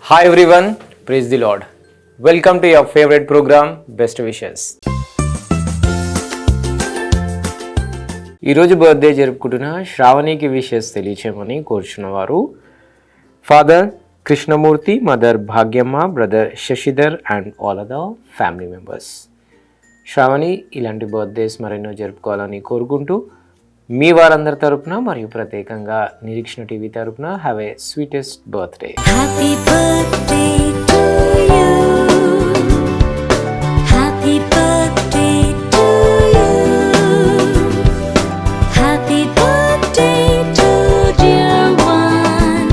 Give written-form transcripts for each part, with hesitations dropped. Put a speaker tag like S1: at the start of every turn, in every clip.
S1: Hi everyone, praise the Lord. Welcome to your favorite program, Best Wishes. ఈరోజు birthday జరుపుకుంటున్న శ్రావణికి wishes తెలియచేయమని కోరుచున్నవారు father Krishnamurthy, mother Bhagyamma, brother Sasidhar and all other family members. Sravani ఇలాంటి birthdays మరెన్నో జరుపుకోవాలని కోరుకుంటూ మీ వారందరి తరపున మరియు ప్రత్యేకంగా నిరీక్షణ టీవీ తరపున have A sweetest birthday.
S2: Happy birthday to you. Happy birthday to you. Happy birthday to dear one.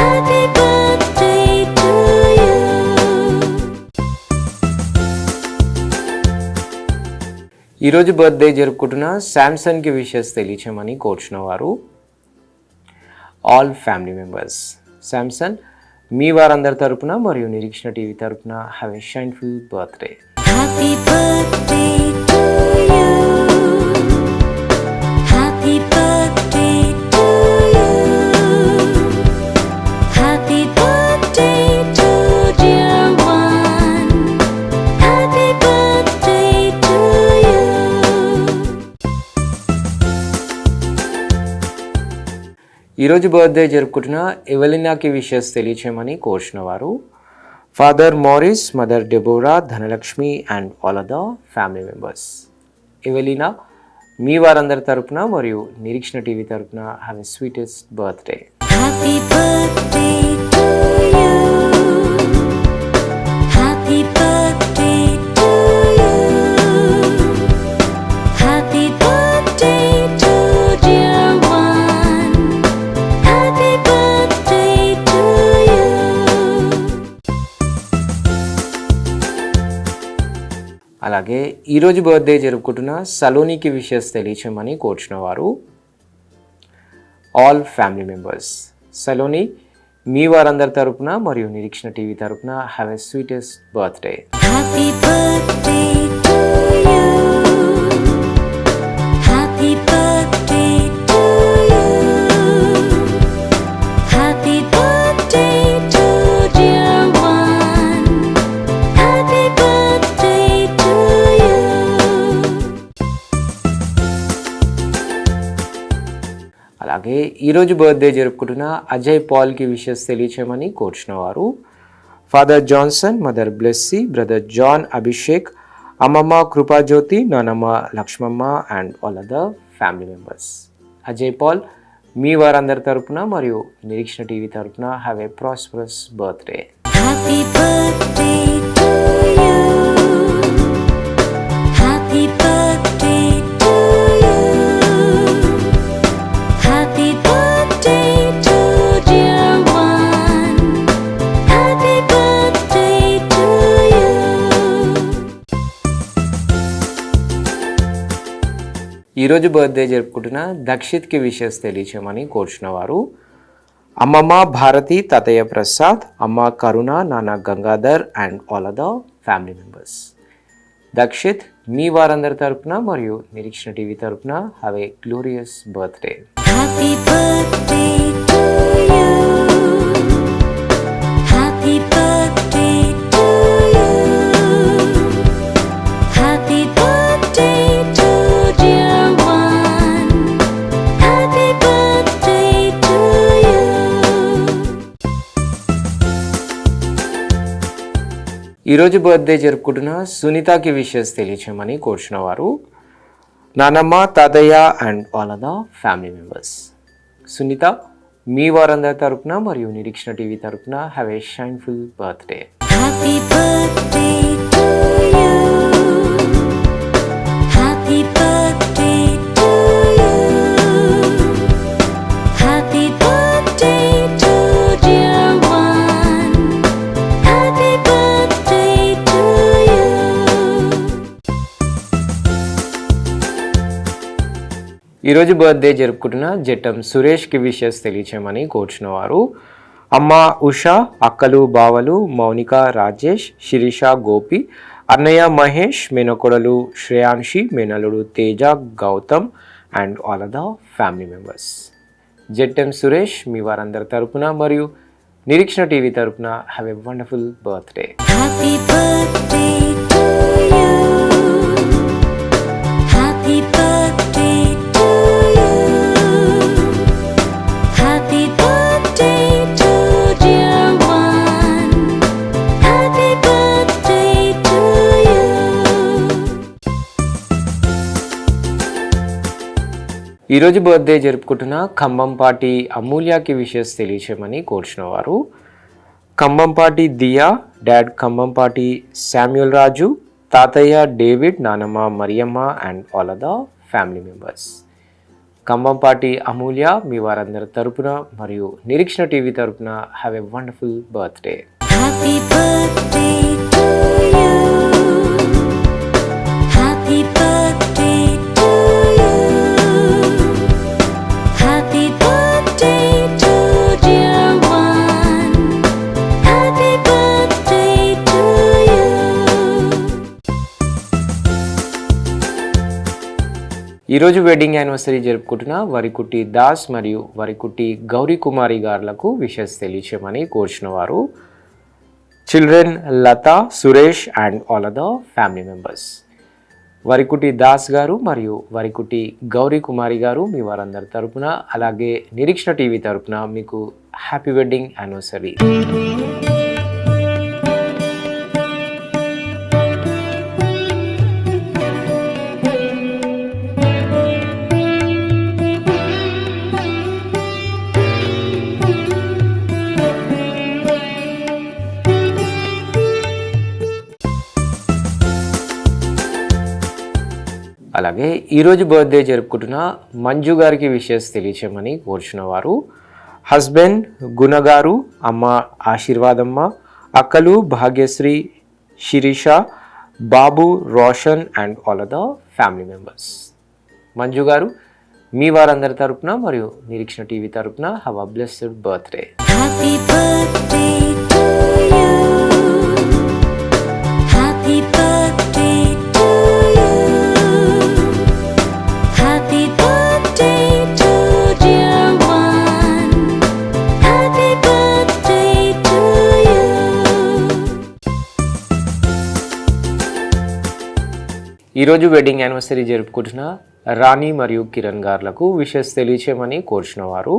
S2: Happy birthday to you.
S1: ఈరోజు బర్త్డే జరుపుకుంటున్న శాంసన్కి విషెస్ తెలియచేయమని కోరుచున్నవారు ఆల్ ఫ్యామిలీ మెంబర్స్. శాంసన్ మీ వారందరి తరపున మరియు నిరీక్షణ టీవీ తరపున have a shineful birthday.
S2: Happy birthday to you. Happy birthday to you. Happy birthday to dear one. Happy birthday to you.
S1: ఈరోజు బర్త్డే జరుపుకుంటున్న ఎవెలినాకి విషెస్ తెలియచేయమని కోరుచున్నవారు father Maurice, mother Deborah, Dhanalakshmi and all other family members. Evelina మీ వారందరి తరపున మరియు Nireekshana TV తరపున have a sweetest birthday.
S2: Happy birthday to you. Happy birthday to you. Happy birthday to dear one. Happy birthday to you.
S1: అలాగే ఈరోజు birthday జరుపుకుంటున్న సలోనికి wishes తెలియచేయమని కోరుచున్నవారు ఆల్ ఫ్యామిలీ మెంబర్స్. సలోని మీ వారందరి తరపున మరియు నిరీక్షణ టీవీ తరపున have a sweetest birthday.
S2: Happy birthday to you. Happy birthday to you. Happy birthday to dear one. Happy birthday to you.
S1: అలాగే ఈరోజు బర్త్డే జరుపుకుంటున్న అజయ్ పాల్కి విషెస్ తెలియచేయమని కోరుచున్నవారు father Johnson, mother Blessy, brother John Abhishek, అమ్మమ్మ కృపాజ్యోతి, నానమ్మ Lakshmamma and all other family members. Ajay Paul మీ వారందరి తరపున మరియు నిరీక్షణ టీవీ తరపున have a prosperous birthday.
S2: Happy birthday to you. Happy birthday to you. Happy birthday to dear one. Happy birthday to you.
S1: ఈరోజు birthday జరుపుకుంటున్న దక్షిత్కి wishes తెలియచేయమని కోరుచున్నవారు అమ్మమ్మ భారతి, తాతయ్య ప్రసాద్, అమ్మ కరుణ, నాన్న Gangadhar and all other family members. Dakshith మీ వారందరి తరపున మరియు నిరీక్షణ టీవీ తరపున have a glorious birthday.
S2: Happy birthday to you. Happy birthday to you. Happy birthday to dear one. Happy birthday to you.
S1: ఈరోజు బర్త్డే జరుపుకుంటున్న సునీతకి విషెస్ తెలియచేయమని కోరుచున్నవారు నానమ్మ, తాతయ్య and all other family members. Sunitha మీ వారందరి తరపున మరియు నిరీక్షణ టీవీ తరపున have a shineful birthday.
S2: Happy birthday to you. Happy birthday to you. Happy birthday to dear one. Happy birthday to you.
S1: ఈరోజు బర్త్డే జరుపుకుంటున్న జట్టం సురేష్కి విషెస్ తెలియచేయమని కోరుచున్నవారు అమ్మ ఉషా, అక్కలు బావలు మౌనిక, రాజేష్, శిరీష, గోపి, అన్నయ్య మహేష్, మేనకోడలు శ్రేయాంశి, మేనలుడు Teja, Gautam and all other family members. Jattam Suresh మీ వారందరి తరపున మరియు నిరీక్షణ టీవీ తరపున have a wonderful birthday.
S2: Happy birthday to you. Happy birthday to you. Happy birthday to dear one. Happy birthday to you.
S1: ఈరోజు బర్త్డే జరుపుకుంటున్న ఖమ్మంపాటి అమూల్యకి విషెస్ తెలియచేయమని కోరుచున్న వారు ఖమ్మంపాటి దియా, డాడ్ ఖమ్మంపాటి శామ్యుల్ రాజు, తాతయ్య డేవిడ్, నానమ్మ Mariyamma and all the family members. Khammampati Amulya మీ వారందరి తరపున మరియు నిరీక్షణ టీవీ తరపున have a wonderful birthday.
S2: Happy birthday to you. Happy birthday to you. Happy birthday to dear one. Happy birthday to you.
S1: ఈరోజు వెడ్డింగ్ యానివర్సరీ జరుపుకుంటున్న వరికుట్టి దాస్ మరియు వరికుట్టి గౌరీ కుమారి గారులకు విషెస్ తెలియచేయమని కోరుచున్న వారు children Latha, Suresh and all the family members. Varikutti Das గారు మరియు వరికుట్టి గౌరీ కుమారి గారు మీ వారందరి తరపున అలాగే నిరీక్షణ టీవీ తరపున మీకు హ్యాపీ వెడ్డింగ్ యానివర్సరీ. అలాగే ఈరోజు బర్త్డే జరుపుకుంటున్న మంజు గారికి విషెస్ తెలియచేయమని కోరుచున్న వారు హస్బెండ్ గుణ గారు, అమ్మ ఆశీర్వాదమ్మ, అక్కలు Bhagyasri, Sirisha, Babu, Roshan and all the family members. Manju గారు మీ వారందరి తరపున మరియు నిరీక్షణ టీవీ తరపున have a blessed birthday.
S2: Happy birthday to you. Happy birthday to you. Happy birthday to dear one. Happy birthday to you.
S1: ఈరోజు వెడ్డింగ్ యానివర్సరీ జరుపుకుంటున్న రాణి మరియు కిరణ్ గారులకు విషెస్ తెలియచేయమని కోరుచున్న వారు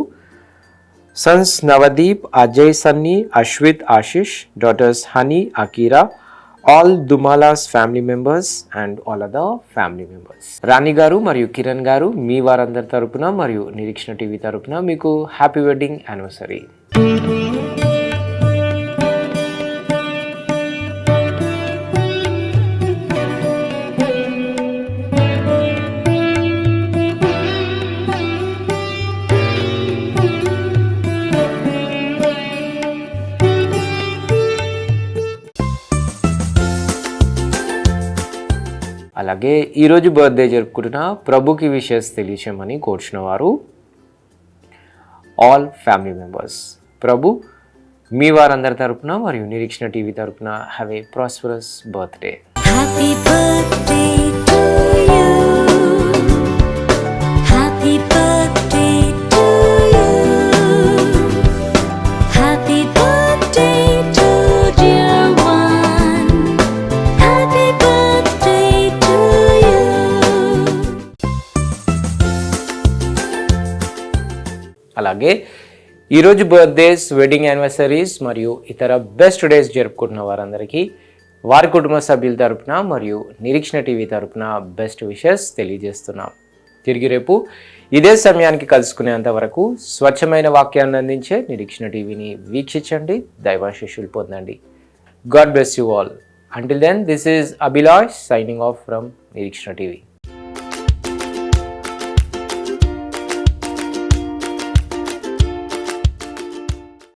S1: sons Navdeep, Ajay, Sunny, Ashwith, Ashish, daughters Honey, Akira, all Dumalas family members and all the family members. Rani గారు మరియు కిరణ్ గారు మీ వారందరి తరపున మరియు నిరీక్షణ టీవీ తరపున మీకు హ్యాపీ వెడ్డింగ్ యానివర్సరీ. అలాగే ఈరోజు బర్త్డే జరుపుకుంటున్న ప్రభుకి విషెస్ తెలియచేయమని కోరుచున్న వారు ఆల్ ఫ్యామిలీ మెంబర్స్. ప్రభు మీ వారందరి తరపున మరియు నిరీక్షణ టీవీ తరపున have a prosperous birthday.
S2: Happy birthday to you. Happy birthday to you. Happy birthday to dear one. Happy birthday to you.
S1: అలాగే ఈరోజు బర్త్డేస్, వెడ్డింగ్ యానివర్సరీస్ మరియు ఇతర బెస్ట్ డేస్ జరుపుకుంటున్న వారందరికీ వారి కుటుంబ సభ్యుల తరపున మరియు నిరీక్షణ టీవీ తరపున బెస్ట్ విషెస్ తెలియజేస్తున్నాం. తిరిగి రేపు ఇదే సమయానికి కలుసుకునేంత వరకు స్వచ్ఛమైన వాక్యాన్ని అందించే నిరీక్షణ టీవీని వీక్షించండి, దైవాశీస్సులు పొందండి. God bless you all. Until then, this is Abhilash signing off from Nirikshana TV.